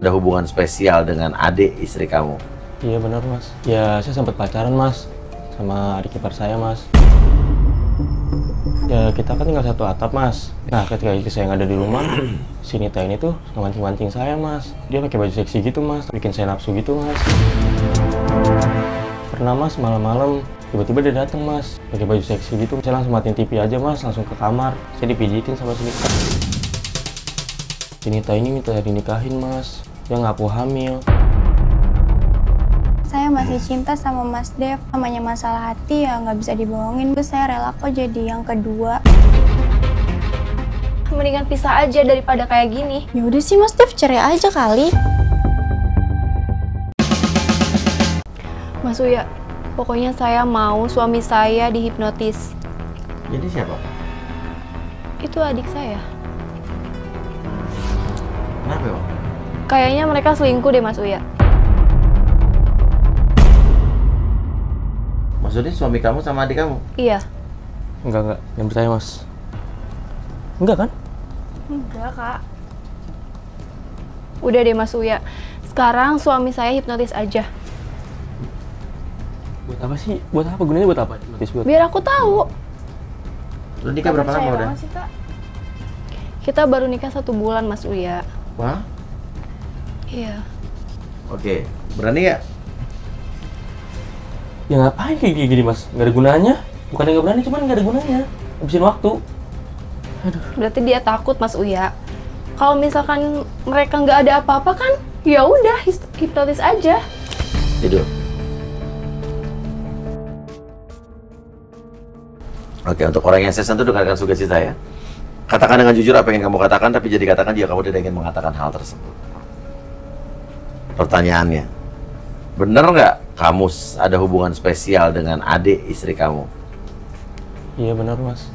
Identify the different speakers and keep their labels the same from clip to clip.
Speaker 1: Ada hubungan spesial dengan adik istri kamu?
Speaker 2: Iya benar mas. Ya saya sempat pacaran mas sama adik ipar saya mas. Ya kita kan tinggal satu atap mas. Nah ketika istri saya nggak ada di rumah, si Nita ini tuh mancing-mancing saya mas. Dia pakai baju seksi gitu mas, bikin saya nafsu gitu mas. Pernah mas malam-malam tiba-tiba dia datang mas, pakai baju seksi gitu. Saya langsung matiin TV aja mas, langsung ke kamar. Saya dipijitin sama si Nita. Si Nita ini minta dinikahin mas. Dia ngaku hamil.
Speaker 3: Saya masih cinta sama Mas Dev. Namanya masalah hati ya nggak bisa dibohongin. Saya rela kok jadi yang kedua.
Speaker 4: Mendingan pisah aja daripada kayak gini.
Speaker 3: Ya udah sih Mas Dev, cerai aja kali.
Speaker 4: Mas Uya, pokoknya saya mau suami saya dihipnotis.
Speaker 1: Jadi siapa?
Speaker 4: Itu adik saya.
Speaker 1: Kenapa Bang?
Speaker 4: Kayaknya mereka selingkuh deh Mas Uya.
Speaker 1: Maksudnya suami kamu sama adik kamu?
Speaker 4: Iya.
Speaker 2: Enggak, yang percaya mas. Enggak kan?
Speaker 4: Enggak kak. Udah deh Mas Uya. Sekarang suami saya hipnotis aja.
Speaker 2: Buat apa sih? Buat apa? Gunanya buat apa? Buat...
Speaker 4: Biar aku tahu.
Speaker 1: Lu nikah berapa lama udah?
Speaker 3: Sih, Kak.
Speaker 4: Kita baru nikah 1 bulan Mas Uya.
Speaker 1: Wah?
Speaker 4: Iya.
Speaker 1: Oke, berani nggak?
Speaker 2: Ya ngapain kayak gini mas? Nggak ada gunanya. Bukannya nggak berani, cuman nggak ada gunanya. Habisin waktu. Aduh.
Speaker 4: Berarti dia takut Mas Uya. Kalau misalkan mereka nggak ada apa-apa kan, ya udah hipnotis aja.
Speaker 1: Tidur. Oke, untuk orang yang sesen itu dengarkan sugesti saya. Katakan dengan jujur apa yang ingin kamu katakan, tapi jadi katakan jika kamu tidak ingin mengatakan hal tersebut. Pertanyaannya, bener nggak kamu ada hubungan spesial dengan adik istri kamu?
Speaker 2: Iya benar mas.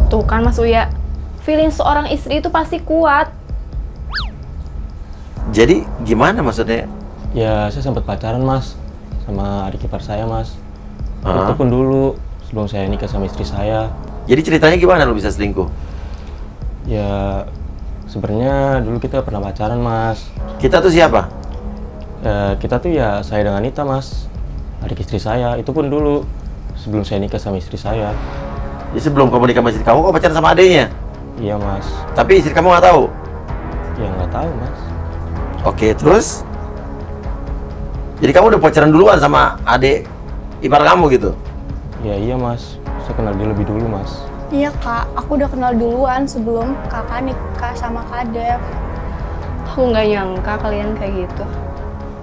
Speaker 4: Tuh kan Mas Uya, feeling seorang istri itu pasti kuat.
Speaker 1: Jadi gimana maksudnya?
Speaker 2: Ya saya sempat pacaran mas sama adik ipar saya mas. Itu pun dulu sebelum saya nikah sama istri saya.
Speaker 1: Jadi ceritanya gimana lu bisa selingkuh?
Speaker 2: Ya sebenarnya dulu kita pernah pacaran mas.
Speaker 1: Kita tuh siapa?
Speaker 2: Kita tuh ya saya dengan Nita mas, adik istri saya. Itu pun dulu sebelum saya nikah sama istri saya.
Speaker 1: Jadi sebelum kamu nikah sama istri kamu, kok pacaran sama adiknya?
Speaker 2: Iya mas.
Speaker 1: Tapi istri kamu nggak tahu?
Speaker 2: Ya nggak tahu mas.
Speaker 1: Oke, terus? Jadi kamu udah pacaran duluan sama adik ipar kamu gitu?
Speaker 2: Ya iya mas, saya kenal dia lebih dulu mas.
Speaker 3: Iya Kak, aku udah kenal duluan sebelum kakak nikah sama Kak Dev.
Speaker 4: Aku nggak nyangka kalian kayak gitu.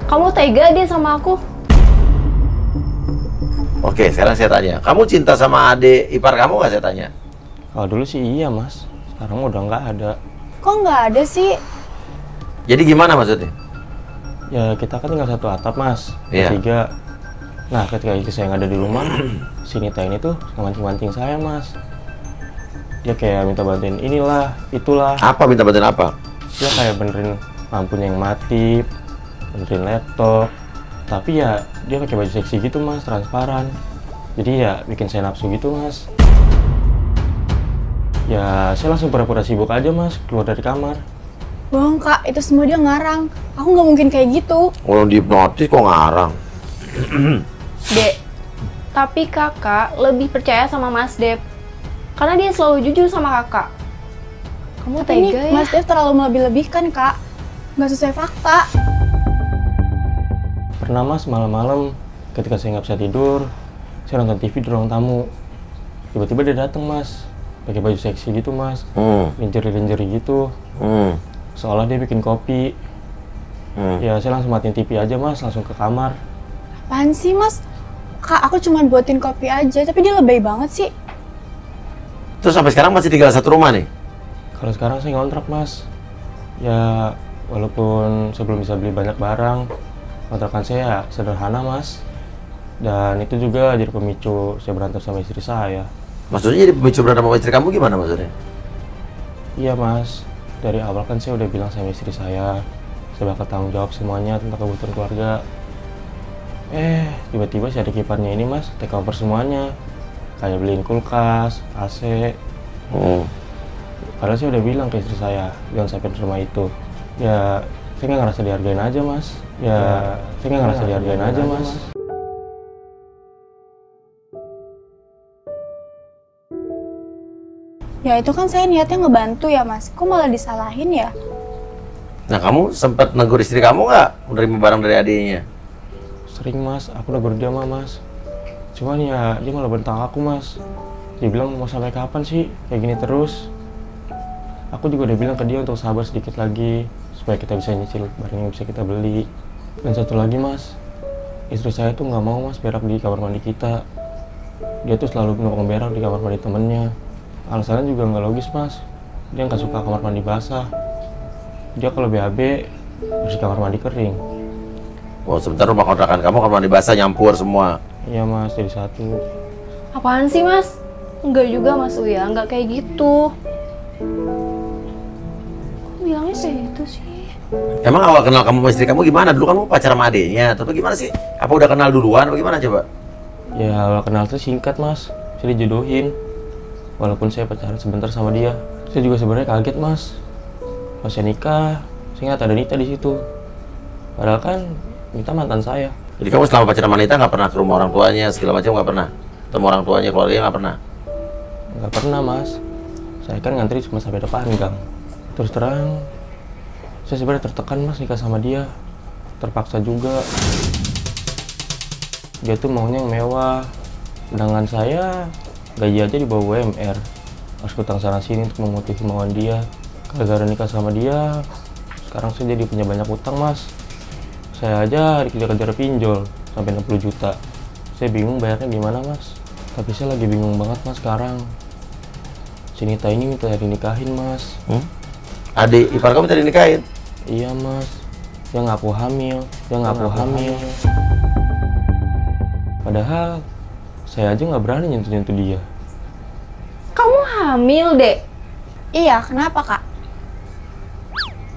Speaker 4: Kamu tega deh sama aku.
Speaker 1: Oke, sekarang saya tanya. Kamu cinta sama adik ipar kamu nggak, saya tanya?
Speaker 2: Kalau dulu sih iya mas, sekarang udah nggak ada.
Speaker 3: Kok nggak ada sih?
Speaker 1: Jadi gimana maksudnya?
Speaker 2: Ya kita kan tinggal satu atap mas,
Speaker 1: Iya.
Speaker 2: bertiga. Nah ketika istri saya nggak ada di rumah, si Nita ini tuh mancing-mancing saya mas. Dia kayak minta bantuin inilah, itulah.
Speaker 1: Apa minta bantuan apa?
Speaker 2: Dia kayak benerin lampunya yang mati, benerin laptop. Tapi ya dia pakai baju seksi gitu mas, transparan. Jadi ya bikin saya nafsu gitu mas. Ya saya langsung pura-pura sibuk aja mas, keluar dari kamar.
Speaker 3: Bohong Kak, itu semua dia ngarang. Aku nggak mungkin kayak gitu.
Speaker 1: Kalau dihipnotis kok ngarang?
Speaker 4: Dek, tapi kakak lebih percaya sama Mas Dev. Karena dia selalu jujur sama kakak. Kamu
Speaker 3: Tapi ini
Speaker 4: tega ya?
Speaker 3: Mas Dev terlalu melebih-lebihkan Kak. Nggak sesuai fakta.
Speaker 2: Pernah mas malam-malam ketika saya nggak bisa tidur, saya nonton TV di ruang tamu. Tiba-tiba dia datang mas, pakai baju seksi gitu mas, lingerie-lingerie gitu. Seolah dia bikin kopi. Ya saya langsung matiin TV aja mas, langsung ke kamar.
Speaker 3: Apaan sih Mas? Kak, aku cuma buatin kopi aja, tapi dia lebay banget sih.
Speaker 1: Terus sampai sekarang masih tinggal satu rumah nih?
Speaker 2: Kalau sekarang saya ngontrak mas. Ya walaupun saya belum bisa beli banyak barang, kontrakan saya ya sederhana mas. Dan itu juga jadi pemicu saya berantem sama istri saya.
Speaker 1: Maksudnya jadi pemicu berantem sama istri kamu gimana maksudnya?
Speaker 2: Iya mas, dari awal kan saya udah bilang sama istri saya bakal tanggung jawab semuanya tentang kebutuhan keluarga. Tiba-tiba si adik iparnya ini mas take over semuanya. Kayak beliin kulkas, AC. Padahal saya udah bilang ke istri saya, jangan sampai di rumah itu. Ya, saya nggak ngerasa dihargain aja, Mas. Saya nggak ngerasa dihargain aja, Mas.
Speaker 3: Ya itu kan saya niatnya ngebantu ya Mas, kok malah disalahin ya?
Speaker 1: Nah, kamu sempat negur istri kamu nggak menerima barang dari adiknya?
Speaker 2: Sering, Mas. Aku negur dia mah, Mas. Cuman ya, dia malah bentang aku, Mas. Dia bilang, mau sampai kapan sih kayak gini terus? Aku juga udah bilang ke dia untuk sabar sedikit lagi, supaya kita bisa nyicil barang yang bisa kita beli. Dan satu lagi, Mas, istri saya tuh nggak mau, Mas, berak di kamar mandi kita. Dia tuh selalu numpang berak di kamar mandi temennya. Alasannya juga nggak logis, Mas. Dia nggak suka kamar mandi basah. Dia kalau BAB bersih kamar mandi kering.
Speaker 1: Oh, sebentar rumah kontrakan kamu kamar mandi basah nyampur semua.
Speaker 2: Iya, Mas, jadi satu.
Speaker 4: Apaan sih, Mas? Enggak juga, Mas Uya. Enggak kayak gitu. Kok bilangnya kayak gitu sih?
Speaker 1: Emang awal kenal kamu sama istri kamu gimana? Dulu kamu pacaran sama adiknya atau gimana sih? Apa udah kenal duluan atau gimana coba?
Speaker 2: Ya, awal kenal tuh singkat, Mas. Saya dijodohin. Walaupun saya pacaran sebentar sama dia. Saya juga sebenarnya kaget, Mas. Pas saya nikah, saya nggak ada Nita di situ. Padahal kan Nita mantan saya.
Speaker 1: Jadi kamu selama pacaran sama Nita nggak pernah ke rumah orang tuanya segala macam, nggak pernah? Ketemu orang tuanya, keluarganya nggak pernah?
Speaker 2: Nggak pernah, Mas. Saya kan ngantri cuma sampai depan gang. Terus terang, saya sebenarnya tertekan, Mas, nikah sama dia. Terpaksa juga. Dia tuh maunya yang mewah. Sedangkan saya gaji aja di bawah UMR. Harus utang sana sini untuk memenuhi kemauan dia. Gara-gara nikah sama dia, sekarang saya jadi punya banyak utang, Mas. Saya aja dikejar-kejar pinjol sampai 60 juta. Saya bingung bayarnya gimana, Mas. Tapi saya lagi bingung banget, Mas, sekarang. Si Nita ini minta dinikahin, Mas.
Speaker 1: Adik ipar kamu tadi nikahin?
Speaker 2: Iya, Mas. Yang ngaku hamil. Padahal saya aja nggak berani nyentuh-nyentuh dia.
Speaker 4: Kamu hamil, Dek?
Speaker 3: Iya, kenapa Kak?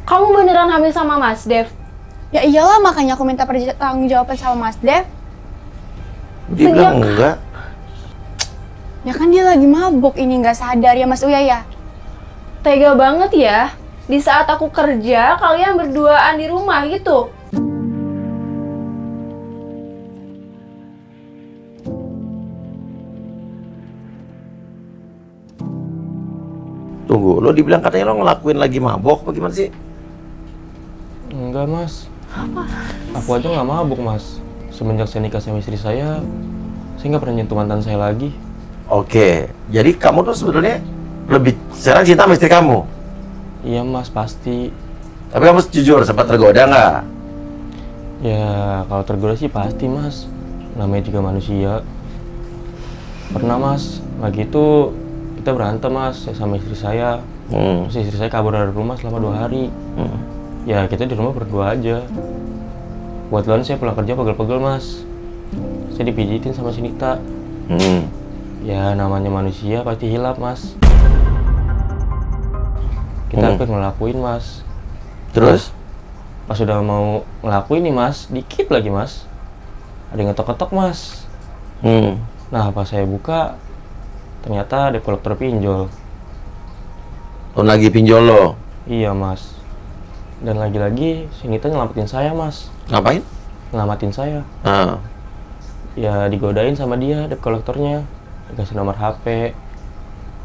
Speaker 4: Kamu beneran hamil sama Mas Dev?
Speaker 3: Ya iyalah, makanya aku minta pertanggungjawaban sama Mas Dev.
Speaker 1: Dia bilang enggak.
Speaker 3: Ya kan dia lagi mabuk, ini nggak sadar ya Mas Uya ya?
Speaker 4: Tega banget ya. Di saat aku kerja, kalian berduaan di rumah gitu.
Speaker 1: Tunggu, lo dibilang katanya lo ngelakuin lagi mabok, apa gimana sih?
Speaker 2: Enggak, Mas. Aku aja nggak mabuk, Mas. Semenjak saya nikah sama istri saya nggak pernah nyentuh mantan saya lagi.
Speaker 1: Oke, jadi kamu tuh sebenarnya lebih sekarang cinta sama istri kamu?
Speaker 2: Iya, Mas, pasti.
Speaker 1: Tapi kamu jujur, sempat tergoda nggak?
Speaker 2: Ya, kalau tergoda sih pasti, Mas. Namanya juga manusia. Pernah, Mas. Lagi itu kita berantem, Mas, sama istri saya. Terus istri saya kabur dari rumah selama 2 hari. Ya, kita di rumah berdua aja. Buat lawan saya pulang kerja pegel-pegel, Mas. Saya dipijitin sama si Nita. Ya, namanya manusia pasti hilap, Mas. Kita hampir ngelakuin, Mas.
Speaker 1: Terus?
Speaker 2: Pas udah mau ngelakuin nih, Mas, dikit lagi, Mas, ada yang ngetok-ketok, Mas. Nah, pas saya buka, ternyata ada kolektor pinjol.
Speaker 1: Lo lagi pinjol lo?
Speaker 2: Iya, Mas. Dan lagi-lagi si Nita nyelamatin saya, Mas.
Speaker 1: Ngapain?
Speaker 2: Nyelamatin saya. Ya, digodain sama dia, debt kolektornya. Dikasih nomor HP.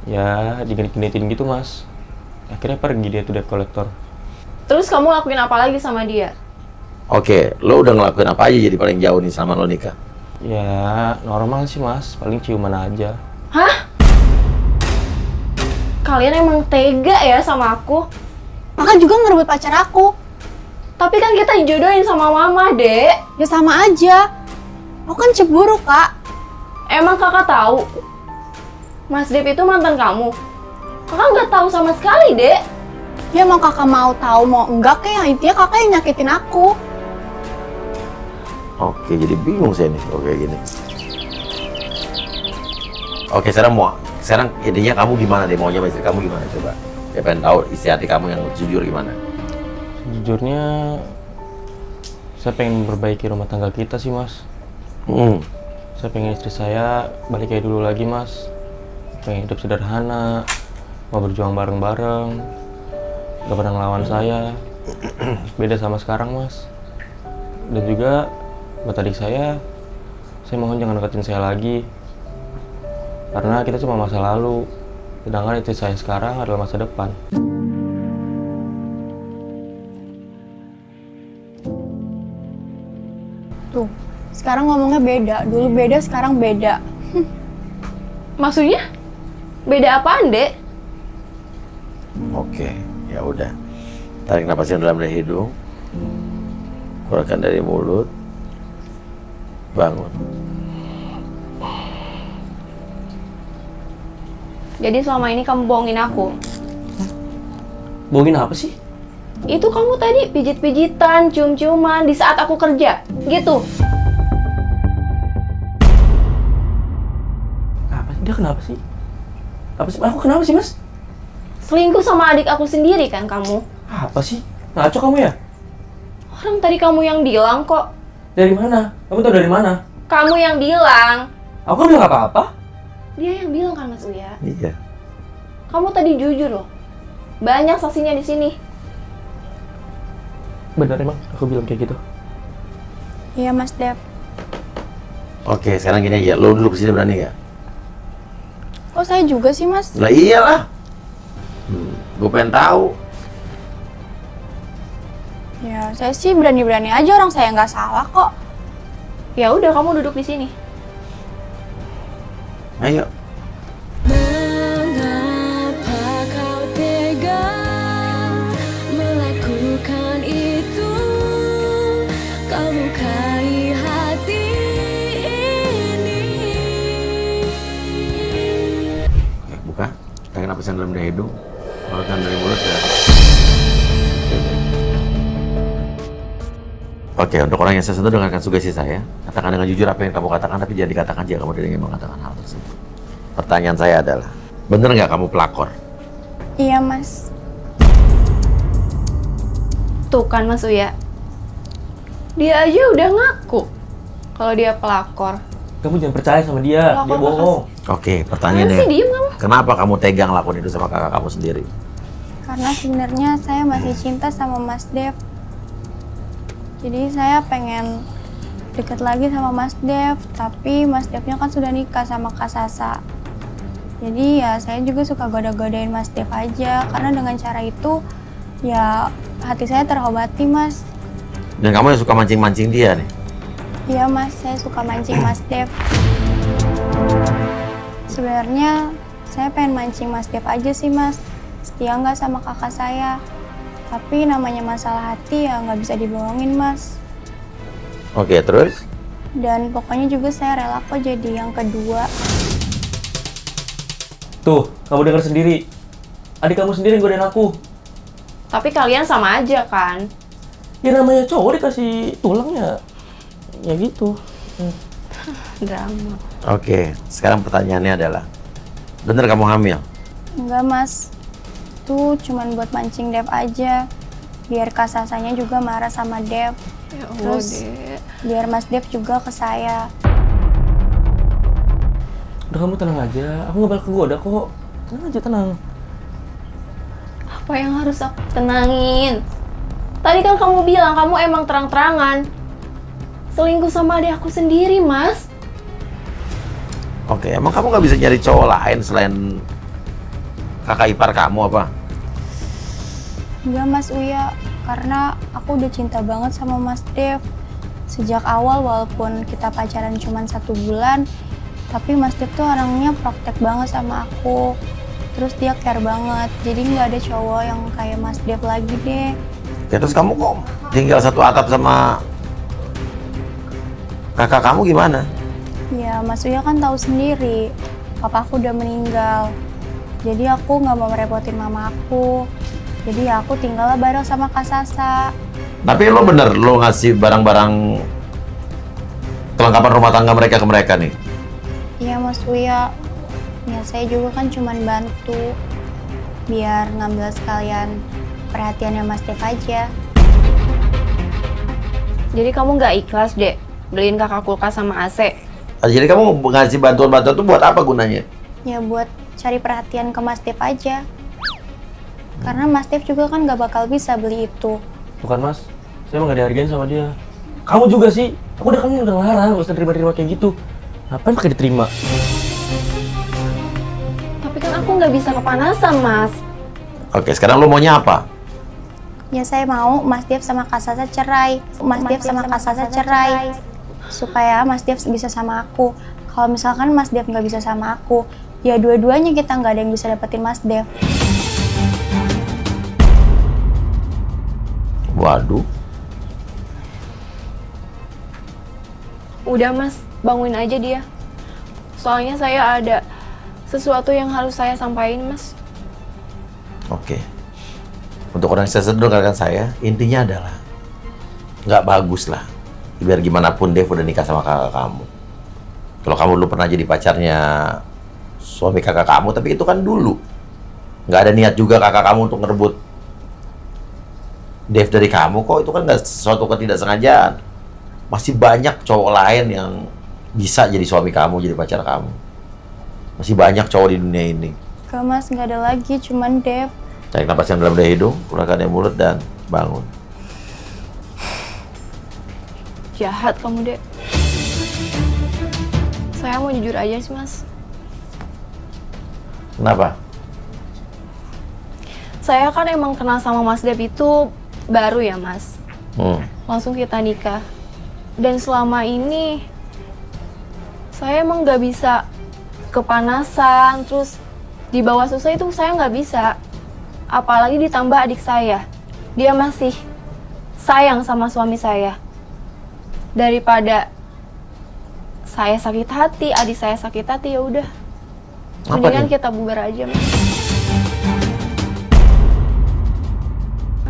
Speaker 2: Ya, digenit-genitin gitu, Mas. Akhirnya pergi dia tuh debt kolektor.
Speaker 4: Terus kamu lakuin apa lagi sama dia?
Speaker 1: Oke, lo udah ngelakuin apa aja jadi paling jauh nih sama lo nikah?
Speaker 2: Ya, normal sih, Mas. Paling ciuman aja.
Speaker 4: Hah? Kalian emang tega ya sama aku?
Speaker 3: Kakak juga ngerebut pacar aku.
Speaker 4: Tapi kan kita dijodohin sama mama, Dek.
Speaker 3: Ya sama aja. Aku kan cemburu, Kak.
Speaker 4: Emang kakak tahu? Mas Dev itu mantan kamu? Kakak nggak tahu sama sekali, Dek.
Speaker 3: Ya emang kakak mau tahu mau enggak, kayak intinya kakak yang nyakitin aku.
Speaker 1: Oke, jadi bingung saya nih kalau kayak gini. Oke, sekarang intinya kamu gimana deh, maunya sama istri kamu gimana coba? Saya pengen tahu isi hati kamu yang jujur gimana.
Speaker 2: Sejujurnya, saya pengen memperbaiki rumah tangga kita sih, Mas. Saya pengen istri saya balik kayak dulu lagi, Mas. Pengen hidup sederhana, mau berjuang bareng-bareng, gak pernah ngelawan saya. Beda sama sekarang, Mas. Dan juga buat adik saya mohon jangan deketin saya lagi. Karena kita cuma masa lalu, sedangkan istri saya sekarang adalah masa depan.
Speaker 3: Tuh, sekarang ngomongnya beda. Dulu beda, sekarang beda.
Speaker 4: Maksudnya? Beda apaan, Dek?
Speaker 1: Oke, ya udah. Tarik napas yang dalam dari hidung, keluarkan dari mulut, bangun.
Speaker 4: Jadi selama ini kamu bohongin aku?
Speaker 2: Bohongin apa sih?
Speaker 4: Itu kamu tadi pijit-pijitan, cium-ciuman di saat aku kerja, gitu.
Speaker 2: Apa sih? Dia kenapa sih? Apa sih? Aku kenapa sih, Mas?
Speaker 4: Selingkuh sama adik aku sendiri kan kamu?
Speaker 2: Apa sih? Ngaco kamu ya?
Speaker 4: Orang tadi kamu yang bilang kok.
Speaker 2: Dari mana? Kamu tahu dari mana?
Speaker 4: Kamu yang bilang.
Speaker 2: Aku kan bilang apa-apa.
Speaker 4: Dia yang bilang kan, Mas Uya?
Speaker 1: Iya.
Speaker 4: Kamu tadi jujur loh. Banyak saksinya di sini.
Speaker 2: Benar emang aku bilang kayak gitu?
Speaker 3: Iya, Mas Dev.
Speaker 1: Oke, sekarang gini aja. Lo duduk sini berani nggak?
Speaker 3: Kok saya juga sih, Mas?
Speaker 1: Lah iyalah. Gue pengen tahu.
Speaker 3: Ya, saya sih berani-berani aja, orang saya nggak salah kok.
Speaker 4: Ya udah, kamu duduk di sini.
Speaker 1: Ayo.
Speaker 5: Mengapa kau tega melakukan itu? Kau lukai hati ini.
Speaker 1: Oke, buka. Tarik napas yang dalam dari hidung, keluarkan dari mulut dan. Oke, untuk orang yang saya sentuh dengarkan sugesti saya. Katakan dengan jujur apa yang kamu katakan, tapi jangan dikatakan jika kamu tidak ingin mengatakan hal tersebut. Pertanyaan saya adalah, bener nggak kamu pelakor?
Speaker 3: Iya, Mas.
Speaker 4: Tuh kan, Mas Uya. Dia aja udah ngaku kalau dia pelakor.
Speaker 2: Kamu jangan percaya sama dia, dia bohong.
Speaker 1: Oke,
Speaker 4: Apaan
Speaker 1: pertanyaannya.
Speaker 4: sih, diem kamu?
Speaker 1: Kenapa kamu tega ngelakuin itu sama kakak kamu sendiri?
Speaker 3: Karena sebenarnya saya masih cinta sama Mas Dev. Jadi saya pengen deket lagi sama Mas Dev, tapi Mas Devnya kan sudah nikah sama Kak Sasa. Jadi ya saya juga suka goda-godain Mas Dev aja, karena dengan cara itu ya hati saya terobati, Mas.
Speaker 1: Dan kamu yang suka mancing-mancing dia nih?
Speaker 3: Iya, Mas, saya suka mancing Mas Dev. Sebenarnya saya pengen mancing Mas Dev aja sih, Mas. Setia nggak sama kakak saya. Tapi namanya masalah hati ya nggak bisa dibohongin, Mas.
Speaker 1: Oke, terus?
Speaker 3: Dan pokoknya juga saya rela kok jadi yang kedua.
Speaker 2: Tuh, kamu dengar sendiri. Adik kamu sendiri yang godain aku.
Speaker 4: Tapi kalian sama aja kan?
Speaker 2: Ya namanya cowok dikasih tulang ya gitu.
Speaker 4: Drama.
Speaker 1: Oke, sekarang pertanyaannya adalah, bener kamu hamil?
Speaker 3: Enggak, Mas. Itu cuman buat mancing Dev aja. Biar Kak Sasanya juga marah sama Dev.
Speaker 4: Ya Allah,
Speaker 3: Terus
Speaker 4: Dek.
Speaker 3: biar Mas Dev juga ke saya.
Speaker 2: Udah kamu tenang aja, aku nggak bakal kegoda kok. Tenang aja, tenang.
Speaker 4: Apa yang harus aku tenangin? Tadi kan kamu bilang kamu emang terang-terangan selingkuh sama adik aku sendiri, Mas.
Speaker 1: Oke, emang kamu nggak bisa nyari cowok lain selain kakak ipar kamu apa?
Speaker 3: Enggak, Mas Uya. Karena aku udah cinta banget sama Mas Dev. Sejak awal walaupun kita pacaran cuma 1 bulan, tapi Mas Dev tuh orangnya praktek banget sama aku. Terus dia care banget. Jadi nggak ada cowok yang kayak Mas Dev lagi deh.
Speaker 1: Ya, terus kamu kok tinggal satu atap sama kakak kamu gimana?
Speaker 3: Ya, Mas Uya kan tahu sendiri, papaku udah meninggal. Jadi aku nggak mau merepotin mama aku. Jadi ya aku tinggallah bareng sama Kak Sasa.
Speaker 1: Tapi lo bener, lo ngasih barang-barang kelengkapan rumah tangga mereka ke mereka nih?
Speaker 3: Iya, Mas Uya. Ya saya juga kan cuman bantu biar ngambil sekalian perhatiannya Mas Dev aja.
Speaker 4: Jadi kamu nggak ikhlas, Dek, beliin kakak kulkas sama AC?
Speaker 1: Jadi kamu ngasih bantuan-bantuan itu buat apa gunanya?
Speaker 3: Ya buat cari perhatian ke Mas Dev aja. Karena Mas Dev juga kan gak bakal bisa beli itu.
Speaker 2: Bukan mas, saya emang gak dihargain sama dia. Kamu juga sih, aku udah ngelarang, gak usah terima-terima kayak gitu. Ngapain pakai diterima?
Speaker 4: Tapi kan aku nggak bisa kepanasan, Mas.
Speaker 1: Oke, sekarang lo maunya apa?
Speaker 3: Ya saya mau Mas Dev sama Kak Sasa cerai. Mas Dev sama Kak Sasa cerai. Supaya Mas Dev bisa sama aku. Kalau misalkan Mas Dev nggak bisa sama aku, ya dua-duanya kita nggak ada yang bisa dapetin Mas Dev.
Speaker 1: Waduh.
Speaker 4: Udah, Mas, bangunin aja dia. Soalnya saya ada sesuatu yang harus saya sampaikan, Mas.
Speaker 1: Oke. Untuk orang yang saya dengarkan saya, intinya adalah nggak bagus lah. Biar gimana pun Dev udah nikah sama kakak kamu. Kalau kamu dulu pernah jadi pacarnya suami kakak kamu, tapi itu kan dulu. Nggak ada niat juga kakak kamu untuk ngerebut Dev dari kamu kok. Itu kan nggak sesuatu ketidaksengajaan. Masih banyak cowok lain yang bisa jadi suami kamu, jadi pacar kamu. Masih banyak cowok di dunia ini.
Speaker 3: Gak Mas, nggak ada lagi, cuman Dev.
Speaker 1: Tarik napas yang dalam dari hidung, keluarkan dari mulut, dan bangun.
Speaker 4: Jahat kamu, Dek. Saya mau jujur aja sih, Mas.
Speaker 1: Kenapa?
Speaker 4: Saya kan emang kenal sama Mas Dev itu baru ya, Mas. Langsung kita nikah. Dan selama ini saya emang nggak bisa kepanasan, terus di bawah susah itu saya nggak bisa. Apalagi ditambah adik saya, dia masih sayang sama suami saya. Daripada saya sakit hati, adik saya sakit hati, ya udah. Mendingan kita bubar aja, Mas.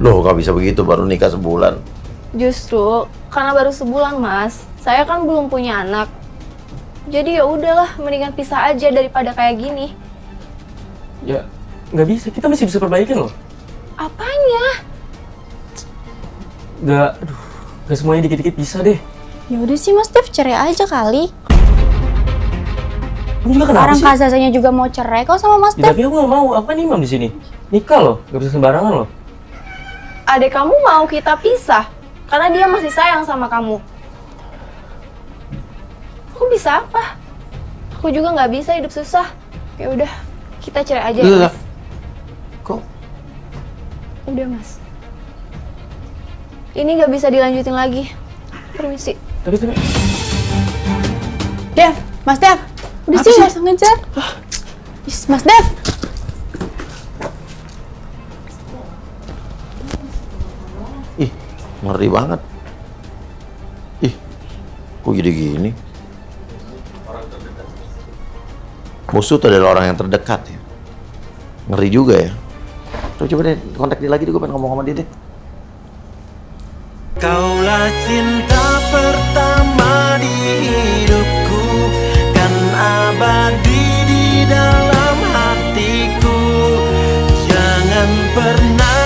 Speaker 1: Loh, nggak bisa begitu, baru nikah sebulan.
Speaker 4: Justru karena baru sebulan, Mas. Saya kan belum punya anak. Jadi ya udahlah, mendingan pisah aja daripada kayak gini.
Speaker 2: Ya, nggak bisa. Kita masih bisa perbaikin loh.
Speaker 4: Apanya?
Speaker 2: Gak semuanya dikit-dikit bisa deh.
Speaker 3: Ya udah sih Mas Dev, cerai aja kali.
Speaker 2: Kamu juga kenapa
Speaker 3: Orang
Speaker 2: sih?
Speaker 3: Kak Sasanya juga mau cerai kok sama Mas
Speaker 2: Ya,
Speaker 3: Dev.
Speaker 2: tapi aku nggak mau. Aku kan imam di sini. Nikah loh, gak bisa sembarangan loh.
Speaker 4: Adek kamu mau kita pisah karena dia masih sayang sama kamu. Aku bisa apa? Aku juga nggak bisa hidup susah. Ya udah, kita cerai aja ya, Mas.
Speaker 1: Kok?
Speaker 4: Udah, Mas. Ini nggak bisa dilanjutin lagi. Permisi.
Speaker 2: Tapi
Speaker 3: Dev, Mas Dev. Udah sih, nggak usah ngejar. Mas Dev.
Speaker 1: Ih, ngeri banget. Ih, kok jadi gini? Musuh itu adalah orang yang terdekat ya. Ngeri juga ya. Coba deh, kontak dia lagi deh, gue pengen ngomong sama dia deh.
Speaker 6: Kaulah cinta pertama di hidupku, kan abadi di dalam hatiku. Jangan pernah